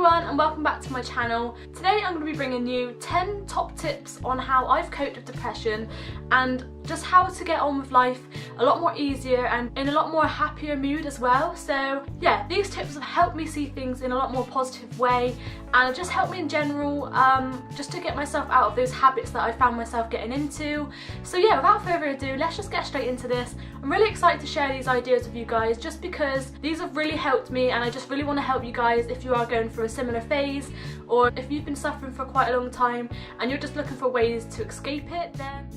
everyone and welcome back to my channel. Today I'm going to be bringing you 10 top tips on how I've coped with depression and just how to get on with life a lot more easier and in a lot more happier mood as well. So yeah, these tips have helped me see things in a lot more positive way and just helped me in general just to get myself out of those habits that I found myself getting into. So yeah, without further ado, let's just get straight into this. I'm really excited to share these ideas with you guys just because these have really helped me and I just really want to help you guys if you are going through a similar phase, or if you've been suffering for quite a long time and you're just looking for ways to escape it. Then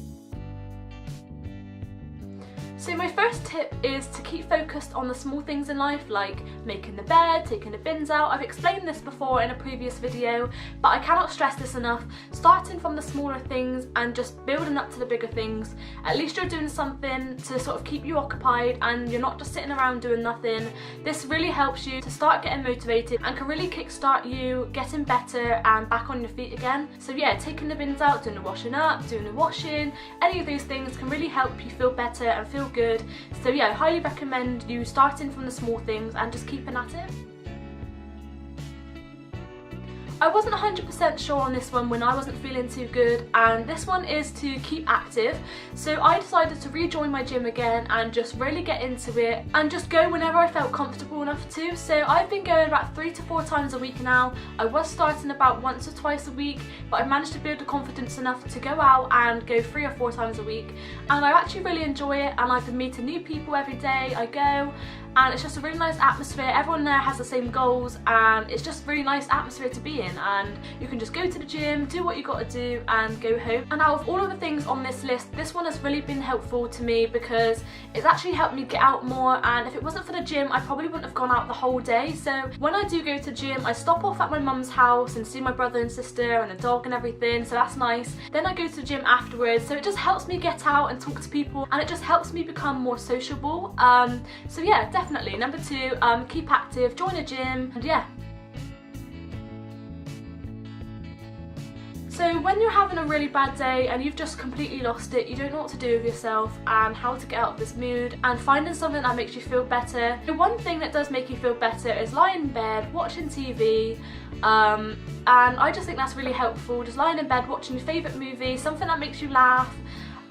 so my first tip is to keep focused on the small things in life, like making the bed, taking the bins out. I've explained this before in a previous video, but I cannot stress this enough. Starting from the smaller things and just building up to the bigger things. At least you're doing something to sort of keep you occupied and you're not just sitting around doing nothing. This really helps you to start getting motivated and can really kickstart you getting better and back on your feet again. So yeah, taking the bins out, doing the washing up, doing the washing, any of those things can really help you feel better and feel good. So yeah, I highly recommend you starting from the small things and just keeping at it. I wasn't 100% sure on this one when I wasn't feeling too good, and this one is to keep active. So I decided to rejoin my gym again and just really get into it and just go whenever I felt comfortable enough to. So I've been going about 3 to 4 times a week now. I was starting about once or twice a week, but I managed to build the confidence enough to go out and go 3 or 4 times a week, and I actually really enjoy it, and I've been meeting new people every day I go. And it's just a really nice atmosphere. Everyone there has the same goals and it's just a really nice atmosphere to be in, and you can just go to the gym, do what you got to do and go home. And out of all of the things on this list, this one has really been helpful to me because it's actually helped me get out more, and if it wasn't for the gym I probably wouldn't have gone out the whole day. So when I do go to the gym, I stop off at my mum's house and see my brother and sister and the dog and everything, so that's nice. Then I go to the gym afterwards, so it just helps me get out and talk to people and it just helps me become more sociable. So yeah, definitely. Number 2, keep active, join a gym, and yeah. So when you're having a really bad day and you've just completely lost it, you don't know what to do with yourself and how to get out of this mood, and finding something that makes you feel better. The one thing that does make you feel better is lying in bed, watching TV, and I just think that's really helpful. Just lying in bed, watching your favourite movie, something that makes you laugh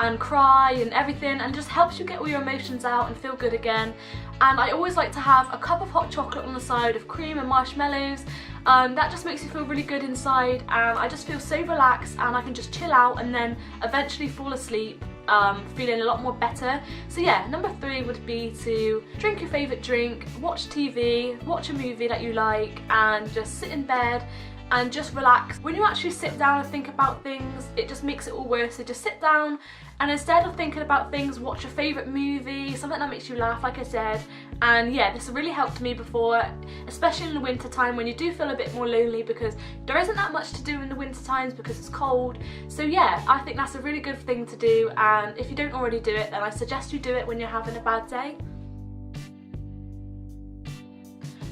and cry and everything, and just helps you get all your emotions out and feel good again. And I always like to have a cup of hot chocolate on the side of cream and marshmallows. That just makes you feel really good inside, and I just feel so relaxed and I can just chill out and then eventually fall asleep feeling a lot more better. So yeah, number 3 would be to drink your favourite drink, watch TV, watch a movie that you like, and just sit in bed and just relax. When you actually sit down and think about things, it just makes it all worse. So just sit down and instead of thinking about things, watch your favourite movie, something that makes you laugh, like I said. And yeah, this really helped me before, especially in the winter time when you do feel a bit more lonely because there isn't that much to do in the winter times because it's cold. So yeah, I think that's a really good thing to do, and if you don't already do it, then I suggest you do it when you're having a bad day.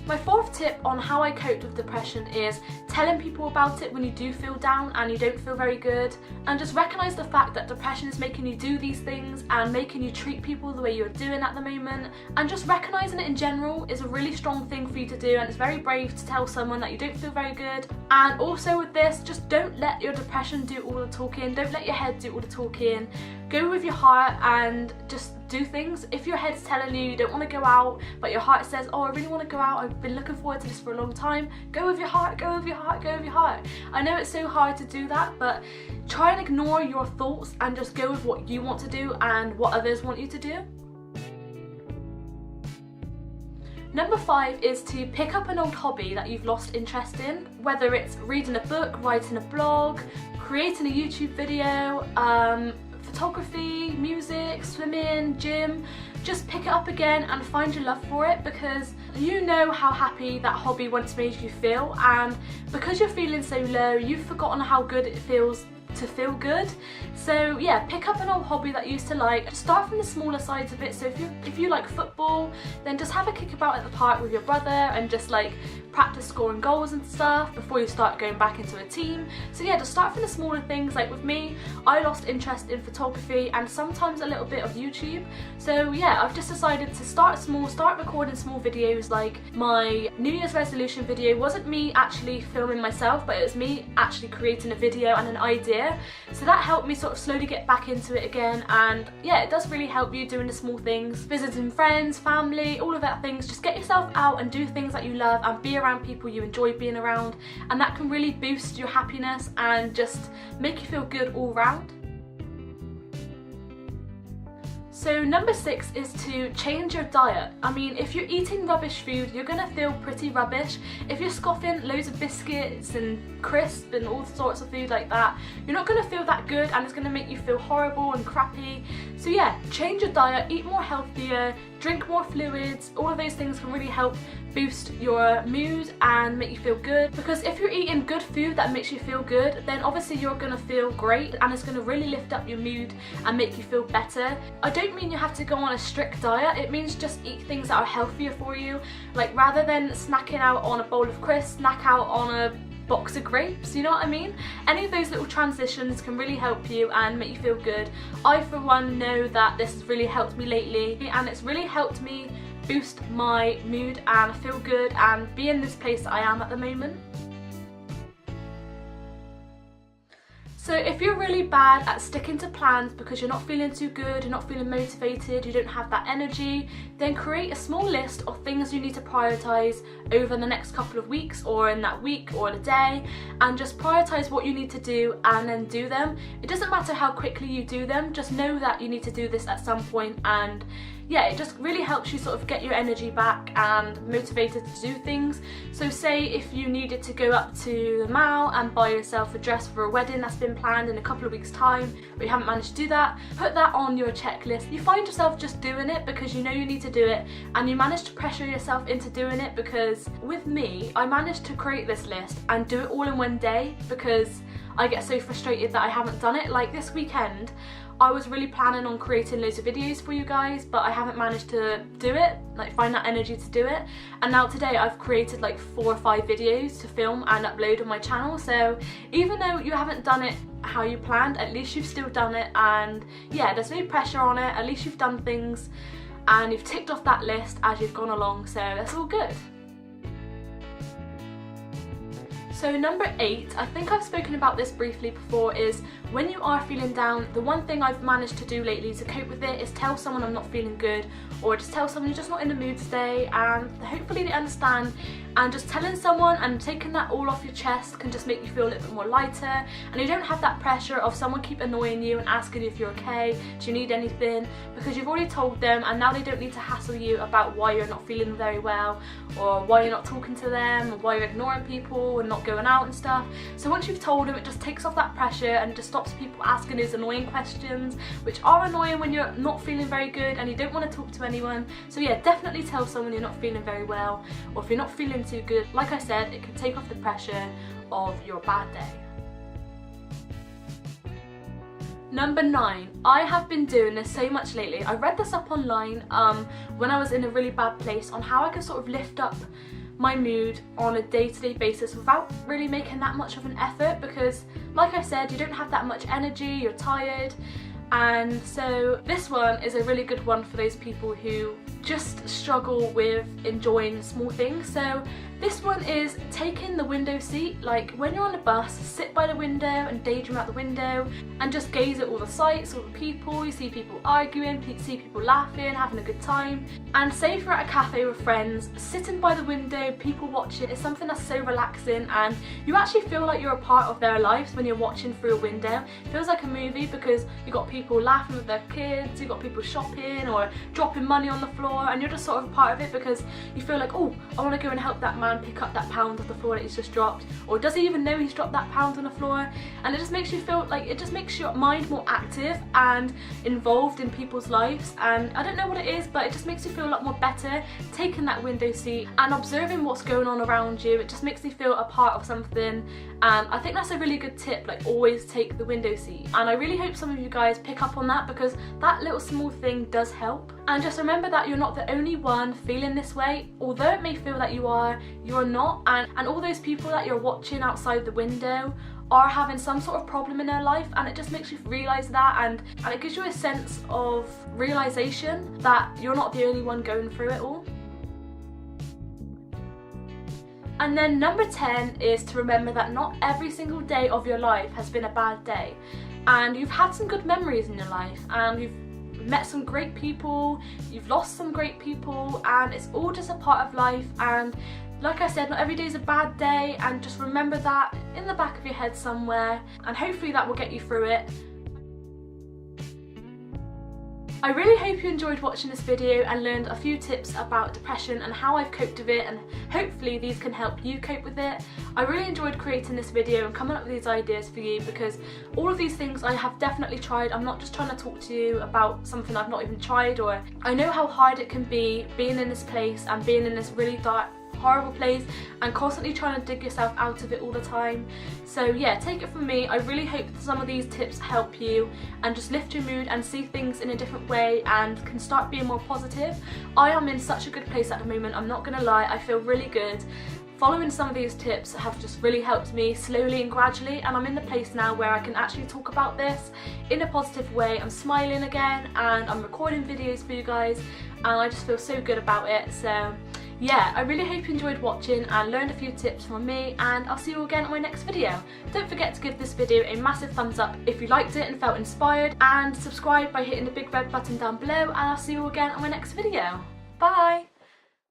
My 4th tip on how I coped with depression is telling people about it when you do feel down and you don't feel very good, and just recognise the fact that depression is making you do these things and making you treat people the way you're doing at the moment, and just recognising it in general is a really strong thing for you to do, and it's very brave to tell someone that you don't feel very good. And also with this, just don't let your depression do all the talking, don't let your head do all the talking. Go with your heart and just do things. If your head's telling you you don't want to go out, but your heart says, oh, I really want to go out, I've been looking forward to this for a long time, go with your heart, go with your heart, go with your heart. I know it's so hard to do that, but try and ignore your thoughts and just go with what you want to do and what others want you to do. Number 5 is to pick up an old hobby that you've lost interest in, whether it's reading a book, writing a blog, creating a YouTube video, photography, music, swimming, gym. Just pick it up again and find your love for it, because you know how happy that hobby once made you feel, and because you're feeling so low, you've forgotten how good it feels to feel good. So yeah, pick up an old hobby that you used to like. Just start from the smaller sides of it. So if you like football, then just have a kick about at the park with your brother and just like practice scoring goals and stuff before you start going back into a team. So yeah, just start from the smaller things. Like with me, I lost interest in photography and sometimes a little bit of YouTube. So yeah, I've just decided to start small, start recording small videos. Like my New Year's resolution video wasn't me actually filming myself, but it was me actually creating a video and an idea. So that helped me sort of slowly get back into it again. And yeah, it does really help you doing the small things, visiting friends, family, all of that things. Just get yourself out and do things that you love and be around people you enjoy being around, and that can really boost your happiness and just make you feel good all round. So number 6 is to change your diet. I mean, if you're eating rubbish food, you're gonna feel pretty rubbish. If you're scoffing loads of biscuits and crisps and all sorts of food like that, you're not gonna feel that good and it's gonna make you feel horrible and crappy. So yeah, change your diet, eat more healthier, drink more fluids. All of those things can really help boost your mood and make you feel good, because if you're eating good food that makes you feel good, then obviously you're gonna feel great and it's gonna really lift up your mood and make you feel better. I don't mean you have to go on a strict diet, it means just eat things that are healthier for you. Like rather than snacking out on a bowl of crisps, snack out on a box of grapes, you know what I mean? Any of those little transitions can really help you and make you feel good. I for one know that this has really helped me lately, and it's really helped me boost my mood and feel good and be in this place that I am at the moment. So if you're really bad at sticking to plans because you're not feeling too good, you're not feeling motivated, you don't have that energy, then create a small list of things you need to prioritise over the next couple of weeks or in that week or in a day, and just prioritise what you need to do and then do them. It doesn't matter how quickly you do them, just know that you need to do this at some point, and yeah, it just really helps you sort of get your energy back and motivated to do things. So say if you needed to go up to the mall and buy yourself a dress for a wedding that's been planned in a couple of weeks time, but you haven't managed to do that, put that on your checklist. You find yourself just doing it because you know you need to do it, and you manage to pressure yourself into doing it, because with me, I managed to create this list and do it all in one day because I get so frustrated that I haven't done it. Like this weekend, I was really planning on creating loads of videos for you guys, but I haven't managed to do it, like find that energy to do it. And now today I've created like 4 or 5 videos to film and upload on my channel. So even though you haven't done it how you planned, at least you've still done it, and yeah, there's no pressure on it. At least you've done things and you've ticked off that list as you've gone along, so that's all good. So number 8, I think I've spoken about this briefly before, is when you are feeling down, the one thing I've managed to do lately to cope with it is tell someone I'm not feeling good, or just tell someone you're just not in the mood today, and hopefully they understand. And just telling someone and taking that all off your chest can just make you feel a little bit more lighter, and you don't have that pressure of someone keep annoying you and asking you if you're okay, do you need anything, because you've already told them and now they don't need to hassle you about why you're not feeling very well, or why you're not talking to them, or why you're ignoring people and not going out and stuff. So once you've told them, it just takes off that pressure and just stops people asking those annoying questions, which are annoying when you're not feeling very good and you don't want to talk to anyone. So yeah, definitely tell someone you're not feeling very well, or if you're not feeling too good, like I said, it can take off the pressure of your bad day. Number 9, I have been doing this so much lately. I read this up online when I was in a really bad place on how I can sort of lift up my mood on a day-to-day basis without really making that much of an effort, because like I said, you don't have that much energy, you're tired. And so this one is a really good one for those people who just struggle with enjoying small things. So this one is taking the window seat. Like when you're on a bus, sit by the window and daydream out the window and just gaze at all the sights, all the people. You see people arguing, see people laughing, having a good time. And say if you're at a cafe with friends, sitting by the window, people watching, is something that's so relaxing, and you actually feel like you're a part of their lives when you're watching through a window. It feels like a movie because you've got people people laughing with their kids, you've got people shopping or dropping money on the floor, and you're just sort of a part of it because you feel like, oh, I want to go and help that man pick up that pound off the floor that he's just dropped, or does he even know he's dropped that pound on the floor? And it just makes you feel like, it just makes your mind more active and involved in people's lives, and I don't know what it is, but it just makes you feel a lot more better taking that window seat and observing what's going on around you. It just makes me feel a part of something, and I think that's a really good tip, like always take the window seat. And I really hope some of you guys pick up on that, because that little small thing does help. And just remember that you're not the only one feeling this way. Although it may feel that you are, you're not, and all those people that you're watching outside the window are having some sort of problem in their life, and it just makes you realise that, and it gives you a sense of realisation that you're not the only one going through it all. And then number 10 is to remember that not every single day of your life has been a bad day, and you've had some good memories in your life, and you've met some great people, you've lost some great people, and it's all just a part of life. And like I said, not every day is a bad day, and just remember that in the back of your head somewhere, and hopefully that will get you through it. I really hope you enjoyed watching this video and learned a few tips about depression and how I've coped with it, and hopefully these can help you cope with it. I really enjoyed creating this video and coming up with these ideas for you, because all of these things I have definitely tried. I'm not just trying to talk to you about something I've not even tried, or I know how hard it can be being in this place and being in this really dark, horrible place and constantly trying to dig yourself out of it all the time. So yeah, take it from me, I really hope some of these tips help you and just lift your mood and see things in a different way and can start being more positive. I am in such a good place at the moment, I'm not gonna lie, I feel really good. Following some of these tips have just really helped me slowly and gradually, and I'm in the place now where I can actually talk about this in a positive way. I'm smiling again and I'm recording videos for you guys, and I just feel so good about it. So yeah, I really hope you enjoyed watching and learned a few tips from me, and I'll see you again on my next video. Don't forget to give this video a massive thumbs up if you liked it and felt inspired, and subscribe by hitting the big red button down below, and I'll see you again on my next video. Bye!